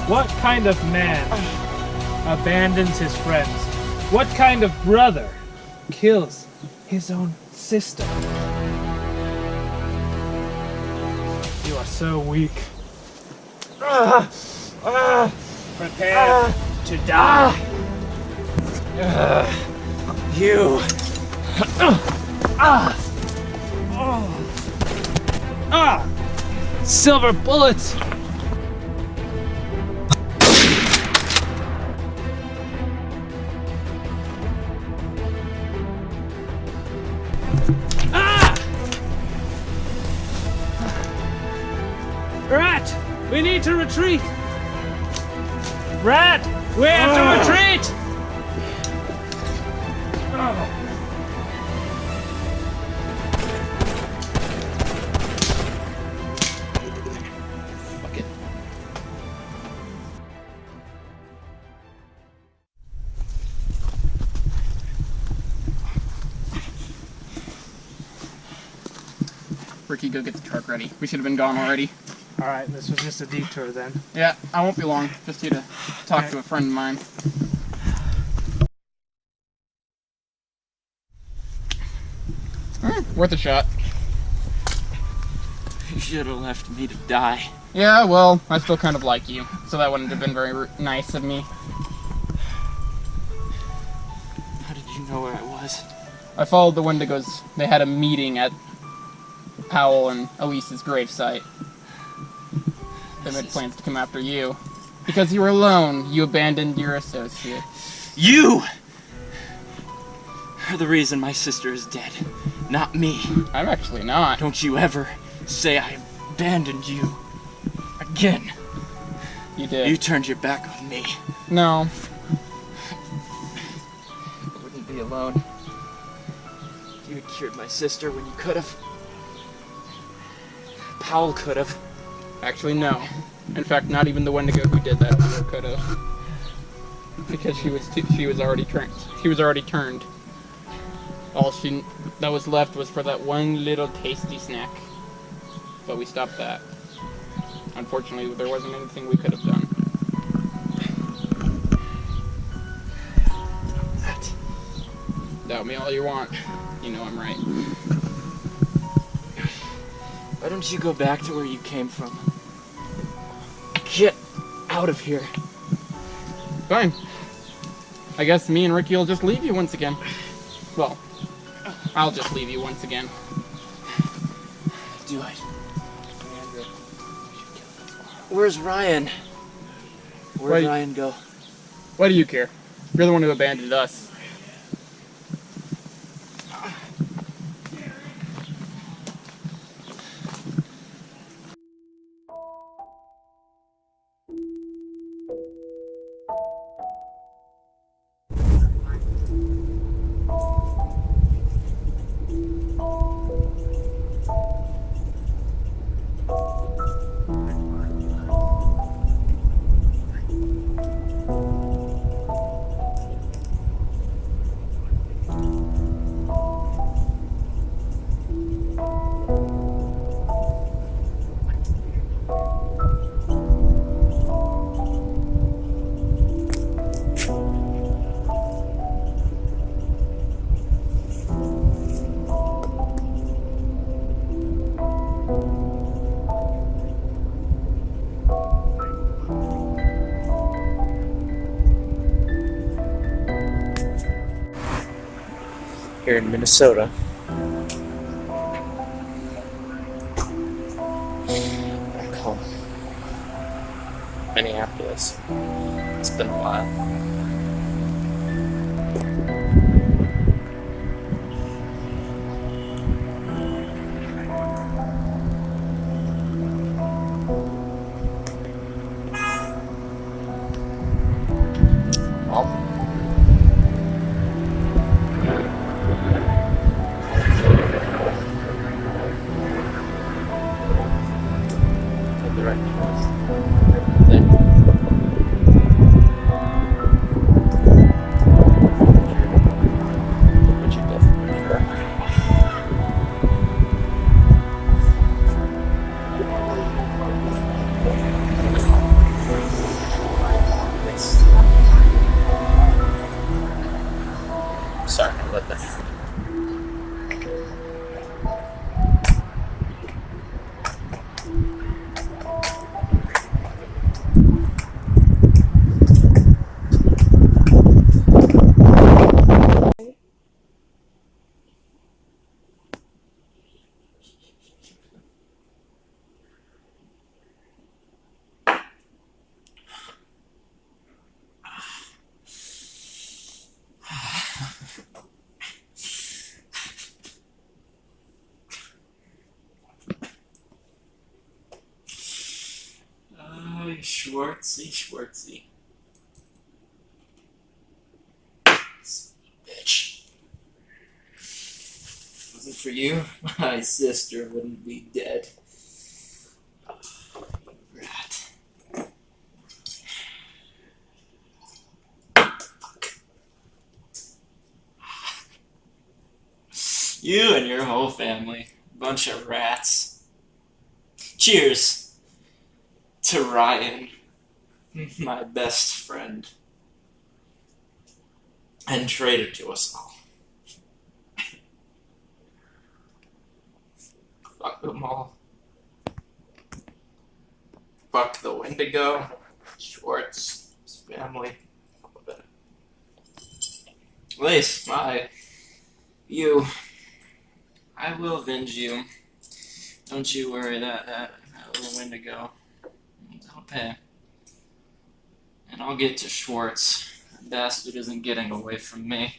What kind of man abandons his friends? What kind of brother kills his own sister? You are so weak. Prepare to die. You. Silver bullets. Rat! We need to retreat! Rat! We have to retreat! Fuck it. Ricky, go get the truck ready. We should have been gone already. Alright, this was just a detour then. Yeah, I won't be long. Just here to talk to a friend of mine. Worth a shot. You should have left me to die. Yeah, well, I still kind of like you, so that wouldn't have been very nice of me. How did you know where I was? I followed the Wendigos. They had a meeting at Powell and Elise's gravesite. They made plans to come after you. Because you were alone, you abandoned your associate. You are the reason my sister is dead, not me. I'm actually not. Don't you ever say I abandoned you again. You did. You turned your back on me. No. I wouldn't be alone. You had cured my sister when you could have. Powell could have. Actually, no. In fact, not even the Wendigo who did that could have. Because she was already turned. She was already turned. All that was left was for that one little tasty snack. But we stopped that. Unfortunately, there wasn't anything we could have done. What? Doubt me all you want. You know I'm right. Why don't you go back to where you came from? Get out of here. Fine. I guess me and Ricky will just leave you once again. Well, I'll just leave you once again. Do it. Where's Ryan? Where'd Ryan go? What do you care? You're the one who abandoned us. Here in Minnesota. Back home. Minneapolis. It's been a while. Schwartzy. Bitch. If it wasn't for you, my sister wouldn't be dead. Rat. You and your whole family. Bunch of rats. Cheers to Ryan, my best friend. And traitor to us all. Fuck them all. Fuck the Wendigo, Schwartz, his family, all of it. Lace, I will avenge you. Don't you worry, that little Wendigo. I'll pay. And I'll get to Schwartz. That bastard isn't getting away from me.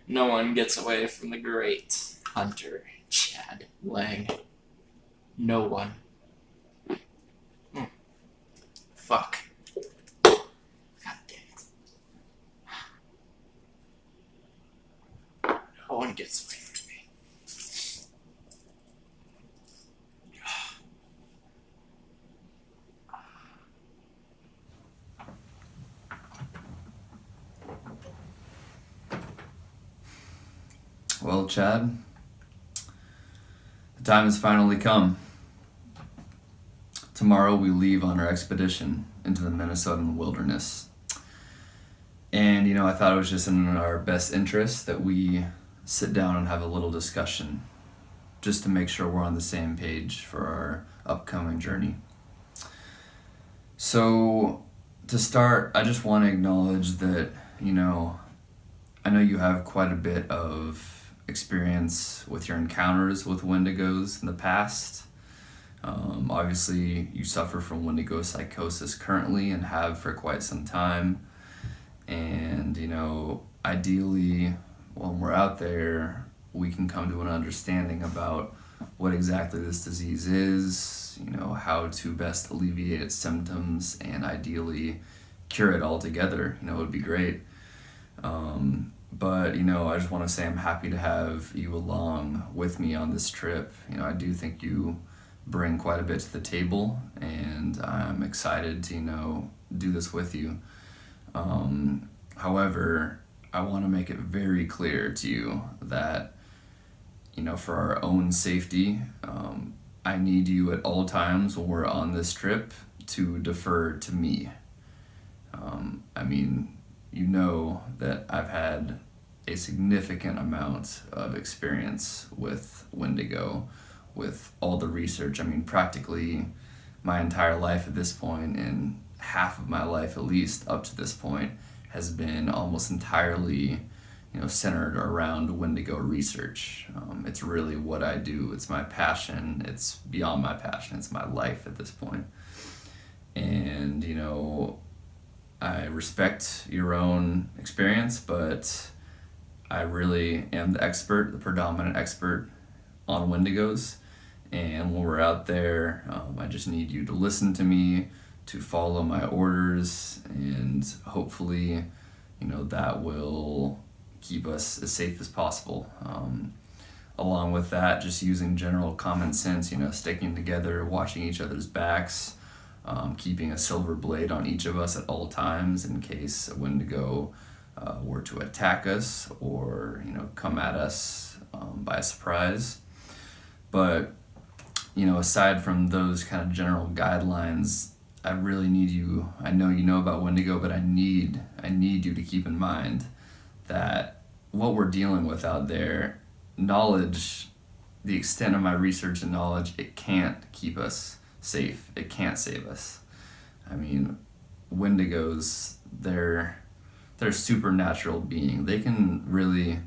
No one gets away from the great Hunter, Chad Lang. No one. Fuck. God damn it. No one gets away from me. Well, Chad, the time has finally come. Tomorrow we leave on our expedition into the Minnesotan wilderness. And, I thought it was just in our best interest that we sit down and have a little discussion just to make sure we're on the same page for our upcoming journey. So, to start, I just want to acknowledge that, I know you have quite a bit of experience with your encounters with Wendigos in the past. Obviously, you suffer from Wendigo psychosis currently and have for quite some time. And, ideally, when we're out there, we can come to an understanding about what exactly this disease is, how to best alleviate its symptoms, and ideally cure it altogether. It would be great. But, I just want to say I'm happy to have you along with me on this trip. I do think you bring quite a bit to the table, and I'm excited to, do this with you. However, I want to make it very clear to you that, for our own safety, I need you at all times when we're on this trip to defer to me. That I've had a significant amount of experience with Wendigo, with all the research. Practically my entire life at this point, and half of my life at least up to this point, has been almost entirely, centered around Wendigo research. It's really what I do. It's my passion. It's beyond my passion. It's my life at this point. And, I respect your own experience, but I really am the expert, the predominant expert on Wendigos. And when we're out there, I just need you to listen to me, to follow my orders, and hopefully, that will keep us as safe as possible. Along with that, just using general common sense, sticking together, watching each other's backs, keeping a silver blade on each of us at all times in case a Wendigo were to attack us or, come at us by surprise. But, aside from those kind of general guidelines, I really need you. I know you know about Wendigo, but I need you to keep in mind that what we're dealing with out there, knowledge, the extent of my research and knowledge, it can't keep us safe. It can't save us. Wendigos, they're a supernatural being. They can really,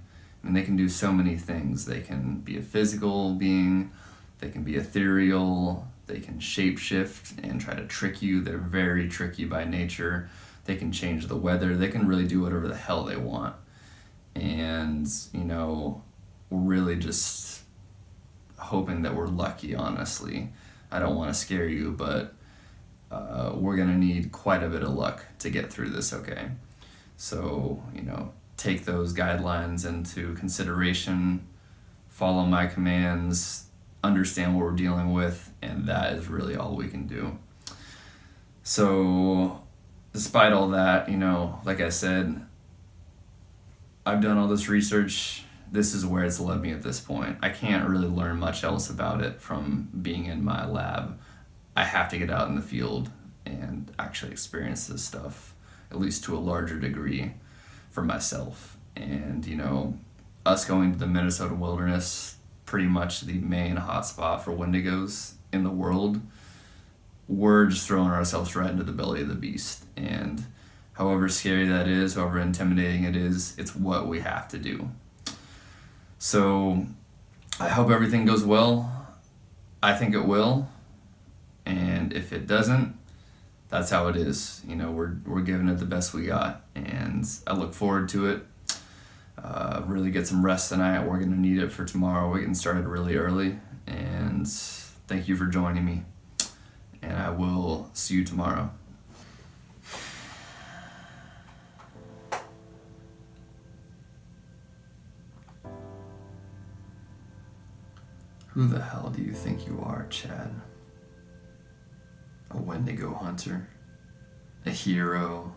they can do so many things. They can be a physical being, they can be ethereal, they can shapeshift and try to trick you. They're very tricky by nature. They can change the weather. They can really do whatever the hell they want. And, we're really just hoping that we're lucky, honestly. I don't want to scare you, but we're gonna need quite a bit of luck to get through this, okay? So, take those guidelines into consideration, follow my commands, understand what we're dealing with, and that is really all we can do. So, despite all that, like I said, I've done all this research. This is where it's led me at this point. I can't really learn much else about it from being in my lab. I have to get out in the field and actually experience this stuff, at least to a larger degree, for myself. And, us going to the Minnesota wilderness, pretty much the main hotspot for Wendigos in the world, we're just throwing ourselves right into the belly of the beast. And however scary that is, however intimidating it is, it's what we have to do. So I hope everything goes well. I think it will. And if it doesn't, that's how it is. We're giving it the best we got. And I look forward to it. Really get some rest tonight. We're going to need it for tomorrow. We're getting started really early. And thank you for joining me. And I will see you tomorrow. Who the hell do you think you are, Chad? A Wendigo Hunter? A hero?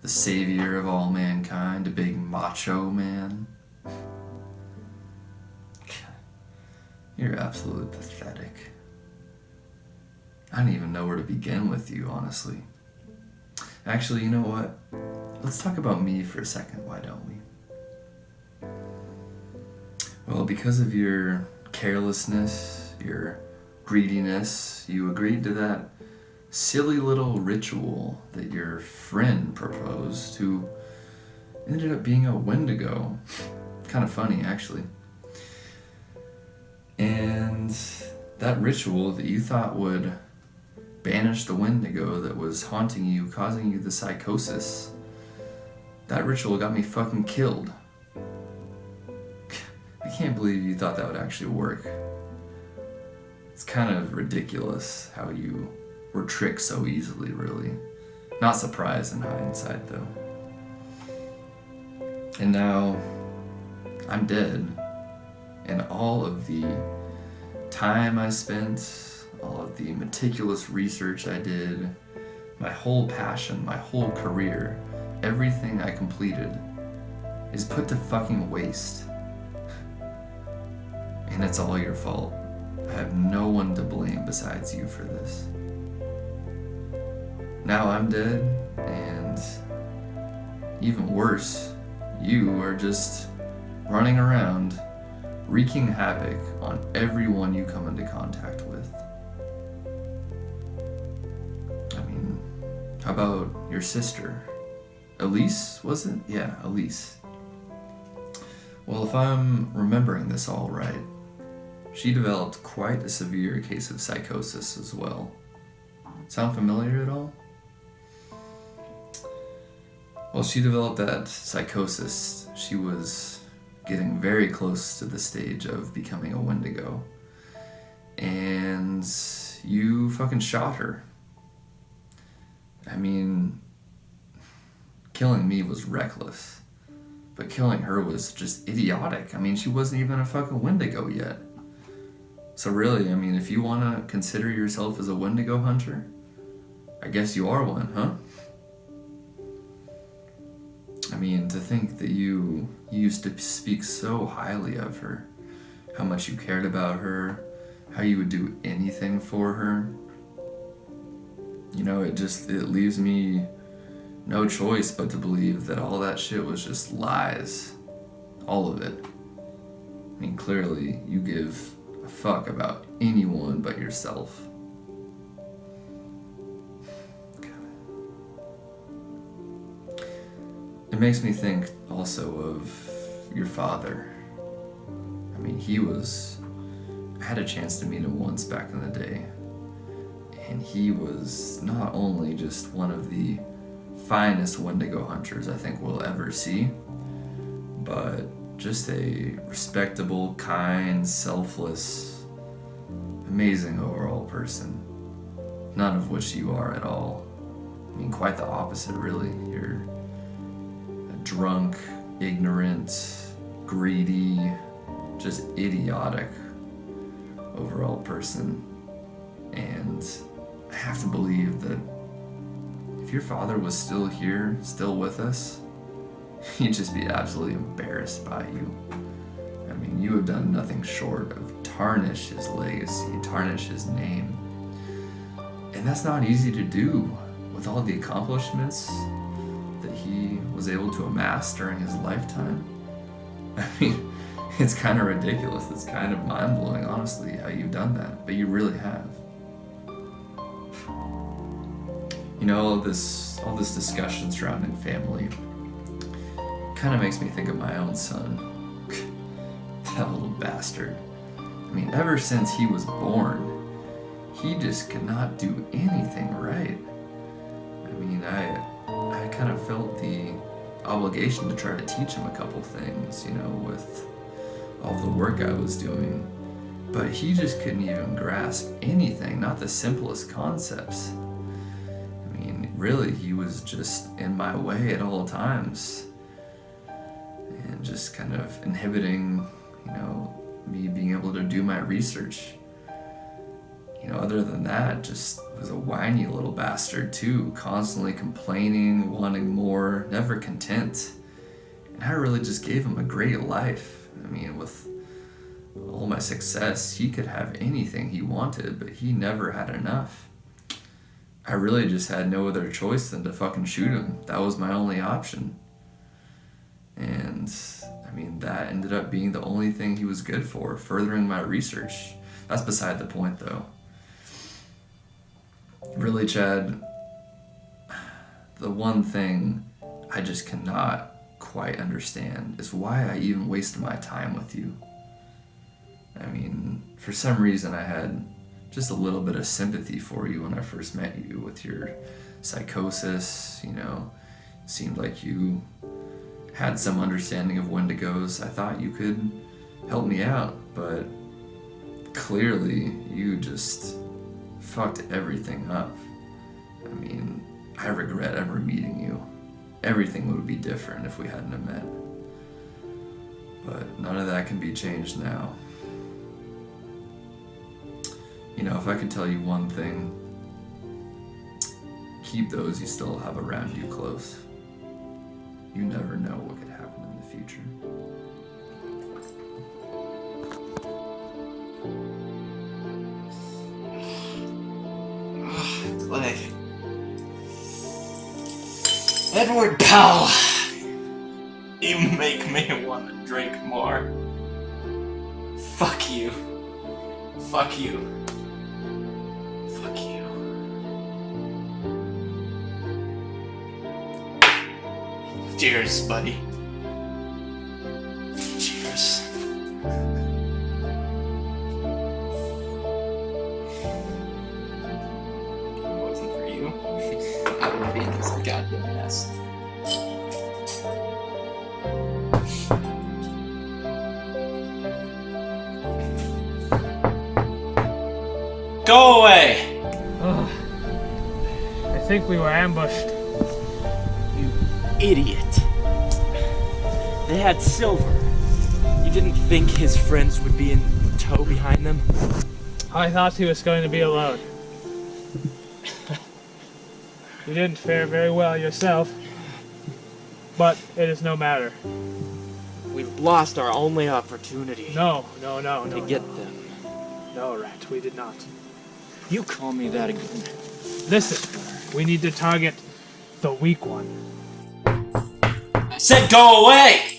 The savior of all mankind? A big macho man? You're absolutely pathetic. I don't even know where to begin with you, honestly. Actually, you know what? Let's talk about me for a second, why don't we? Well, because of your carelessness, your greediness, you agreed to that silly little ritual that your friend proposed, who ended up being a Wendigo. Kind of funny, actually. And that ritual that you thought would banish the Wendigo that was haunting you, causing you the psychosis, that ritual got me fucking killed. I can't believe you thought that would actually work. It's kind of ridiculous how you were tricked so easily, really. Not surprised in hindsight, though. And now, I'm dead. And all of the time I spent, all of the meticulous research I did, my whole passion, my whole career, everything I completed is put to fucking waste. And it's all your fault. I have no one to blame besides you for this. Now I'm dead, and even worse, you are just running around, wreaking havoc on everyone you come into contact with. I mean, how about your sister? Elise, was it? Yeah, Elise. Well, if I'm remembering this all right, she developed quite a severe case of psychosis as well. Sound familiar at all? Well, she developed that psychosis. She was getting very close to the stage of becoming a Wendigo. And you fucking shot her. I mean, killing me was reckless. But killing her was just idiotic. I mean, she wasn't even a fucking Wendigo yet. So really, I mean, if you want to consider yourself as a Wendigo hunter, I guess you are one, huh? I mean, to think that you used to speak so highly of her, how much you cared about her, how you would do anything for her. It leaves me no choice but to believe that all that shit was just lies. All of it. I mean, clearly, you give a fuck about anyone but yourself. It makes me think also of your father. I mean, I had a chance to meet him once back in the day. And he was not only just one of the finest Wendigo hunters I think we'll ever see, but just a respectable, kind, selfless, amazing overall person. none of which you are at all. I mean, quite the opposite, really. You're a drunk, ignorant, greedy, just idiotic overall person. And I have to believe that if your father was still here, still with us, he'd just be absolutely embarrassed by you. I mean, you have done nothing short of tarnish his legacy, tarnish his name. And that's not easy to do with all the accomplishments that he was able to amass during his lifetime. I mean, it's kind of ridiculous. It's kind of mind-blowing, honestly, how you've done that. But you really have. You know, all this discussion surrounding family kind of makes me think of my own son. That little bastard. I mean, ever since he was born, he just could not do anything right. I mean, I kind of felt the obligation to try to teach him a couple things, you know, with all the work I was doing. But he just couldn't even grasp anything, not the simplest concepts. I mean, really, he was just in my way at all times. And just kind of inhibiting, you know, me being able to do my research. You know, other than that, just was a whiny little bastard too, constantly complaining, wanting more, never content. And I really just gave him a great life. I mean, with all my success, he could have anything he wanted, but he never had enough. I really just had no other choice than to fucking shoot him. That was my only option. And I mean, that ended up being the only thing he was good for, furthering my research. That's beside the point, though. Really, Chad, the one thing I just cannot quite understand is why I even wasted my time with you. I mean, for some reason I had just a little bit of sympathy for you when I first met you with your psychosis, you know. It seemed like you had some understanding of Wendigos. I thought you could help me out, but clearly you just fucked everything up. I mean, I regret ever meeting you. Everything would be different if we hadn't have met. But none of that can be changed now. You know, if I could tell you one thing, keep those you still have around you close. You never know what could happen in the future. Clay. Edward Powell. You make me want to drink more. Fuck you. Fuck you. Fuck you. Cheers, buddy. Cheers. If it wasn't for you, I wouldn't be in this goddamn mess. Go away! Ugh. I think we were ambushed. You idiot. They had silver. You didn't think his friends would be in tow behind them? I thought he was going to be alone. You didn't fare very well yourself, but it is no matter. We've lost our only opportunity No, to get them. No, Rat, we did not. You call me that again. Listen, we need to target the weak one. I said go away!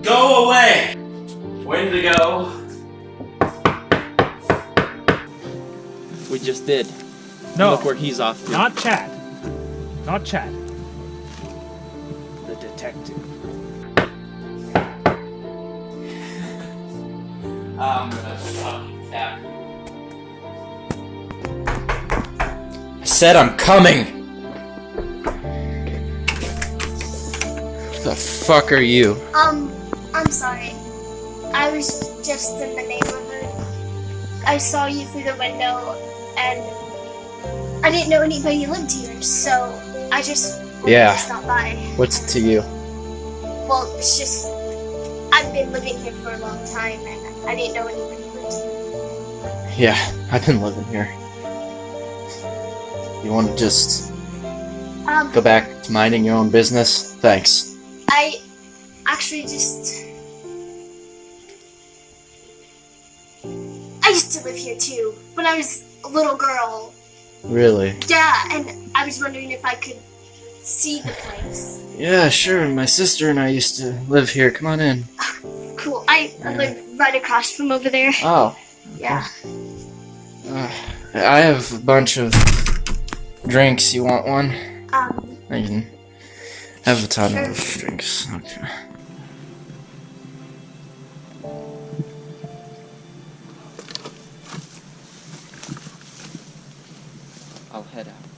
Go away! Wendigo. We just did. No, Look where he's off to. not Chad. Not Chad. The detective. I'm gonna fucking cap. I said I'm coming! The fuck are you? I'm sorry. I was just in the neighborhood. I saw you through the window, and I didn't know anybody lived here, so I just wanted Yeah. to stop by. What's it to you? Well, it's just I've been living here for a long time, and I didn't know anybody lived here. Yeah, I've been living here. You want to just go back to minding your own business? Thanks. I actually just... I used to live here too, when I was a little girl. Really? Yeah, and I was wondering if I could see the place. Yeah, sure. My sister and I used to live here. Come on in. Cool. I live right across from over there. Oh. Yeah. I have a bunch of drinks. You want one? I can have a ton of drinks. Okay. I'll head out.